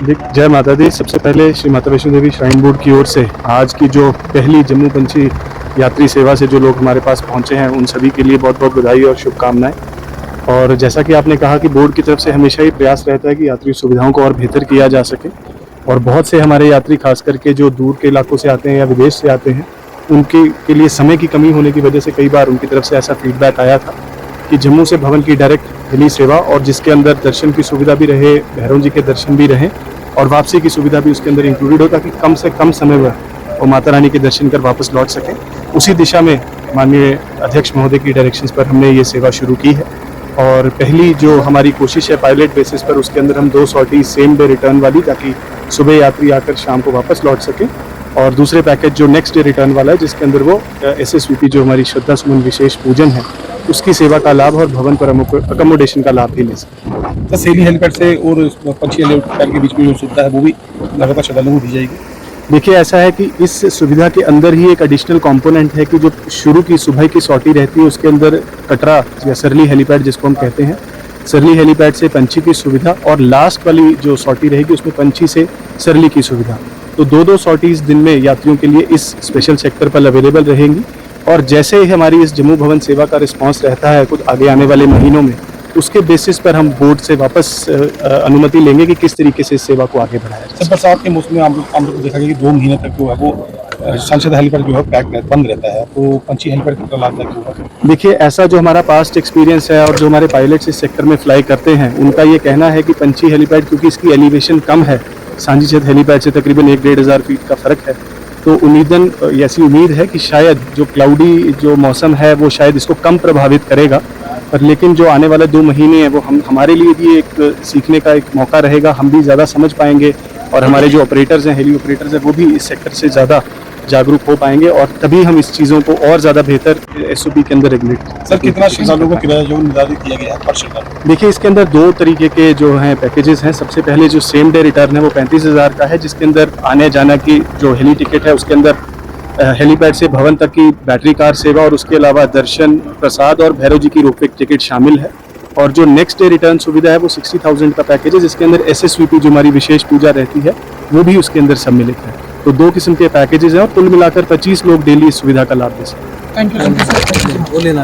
जय माता दी। सबसे पहले श्री माता वैष्णो देवी श्राइन बोर्ड की ओर से आज की जो पहली जम्मू पंछी यात्री सेवा से जो लोग हमारे पास पहुंचे हैं उन सभी के लिए बहुत बहुत बधाई और शुभकामनाएं। और जैसा कि आपने कहा कि बोर्ड की तरफ से हमेशा ही प्रयास रहता है कि यात्री सुविधाओं को और बेहतर किया जा सके, और बहुत से हमारे यात्री खास करके जो दूर के इलाकों से आते हैं या विदेश से आते हैं उनके के लिए समय की कमी होने की वजह से कई बार उनकी तरफ से ऐसा फीडबैक आया था कि जम्मू से भवन की डायरेक्ट हेली सेवा और जिसके अंदर दर्शन की सुविधा भी रहे, भैरव जी के दर्शन भी रहे और वापसी की सुविधा भी उसके अंदर इंक्लूडेड हो, ताकि कम से कम समय में वो माता रानी के दर्शन कर वापस लौट सकें। उसी दिशा में माननीय अध्यक्ष महोदय की डायरेक्शंस पर हमने ये सेवा शुरू की है। और पहली जो हमारी कोशिश है पायलट बेसिस पर, उसके अंदर हम 2 सॉर्टी सेम डे रिटर्न वाली, ताकि सुबह यात्री आकर शाम को वापस लौट सकें, और दूसरे पैकेज जो नेक्स्ट डे रिटर्न वाला है जिसके अंदर वो SSVP जो हमारी श्रद्धा सुमन विशेष पूजन है उसकी सेवा का लाभ और भवन पर अकोमोडेशन का लाभ भी ले सकें। तो सेली हेलीपैड से और पंछी हेलीपैड के बीच में जो सुविधा है वो भी लगातार श्रद्धालुओं को दी जाएगी। देखिए, ऐसा है कि इस सुविधा के अंदर ही एक एडिशनल कंपोनेंट है कि जो शुरू की सुबह की सॉर्टी रहती है उसके अंदर कटरा या सरली हेलीपैड जिसको हम कहते हैं, सरली हेलीपैड से पंछी की सुविधा, और लास्ट वाली जो सॉर्टी रहेगी उसमें पंछी से सरली की सुविधा। तो 2-2 सॉर्टीज दिन में यात्रियों के लिए इस स्पेशल सेक्टर पर अवेलेबल रहेंगी। और जैसे ही हमारी इस जम्मू भवन सेवा का रिस्पांस रहता है कुछ आगे आने वाले महीनों में, उसके बेसिस पर हम बोर्ड से वापस अनुमति लेंगे कि किस तरीके से इस सेवा को आगे बढ़ाया जाए। सर, बरसात के मौसम में हम लोग को देखा गया कि 2 महीने तक जो है वो सांसद हेलीपैड जो है पैक बंद रहता है, तो पंछी हेलीपैड कितना लाभदायक होगा? देखिए, ऐसा जो हमारा पास्ट एक्सपीरियंस है और जो हमारे पायलट्स इस सेक्टर में फ्लाई करते हैं उनका ये कहना है कि पंछी हेलीपैड, क्योंकि इसकी एलिवेशन कम है, सांझी छत हेलीपैड से तकरीबन 1-1.5 हज़ार फीट का फ़र्क है, तो ऐसी उम्मीद है कि शायद जो क्लाउडी जो मौसम है वो शायद इसको कम प्रभावित करेगा। पर लेकिन जो आने वाले 2 महीने हैं वो हमारे लिए भी एक सीखने का एक मौका रहेगा, हम भी ज़्यादा समझ पाएंगे और हमारे जो ऑपरेटर्स हैं, हेली ऑपरेटर्स हैं, वो भी इस सेक्टर से ज़्यादा जागरूक हो पाएंगे, और तभी हम इस चीज़ों को और ज़्यादा बेहतर SOP के अंदर रेगुलेट। सर, कितना श्रद्धालुओं का किराया जो निर्धारित किया गया है पर श्रद्धालु? देखिए, इसके अंदर 2 तरीके के जो हैं पैकेजेस हैं। सबसे पहले जो सेम डे रिटर्न है वो 35,000 का है, जिसके अंदर आने जाना की जो हेली टिकट है उसके अंदर हेलीपैड से भवन तक की बैटरी कार सेवा और उसके अलावा दर्शन, प्रसाद और भैरव जी की रोपवे टिकट शामिल है। और जो नेक्स्ट डे रिटर्न सुविधा है वो 60,000 का पैकेज है, जिसके अंदर SSVP जो हमारी विशेष पूजा रहती है वो भी उसके अंदर सम्मिलित है। तो 2 किस्म के पैकेजेस हैं और कुल मिलाकर 25 लोग डेली इस सुविधा का लाभ ले सकते हैं। Thank you sir.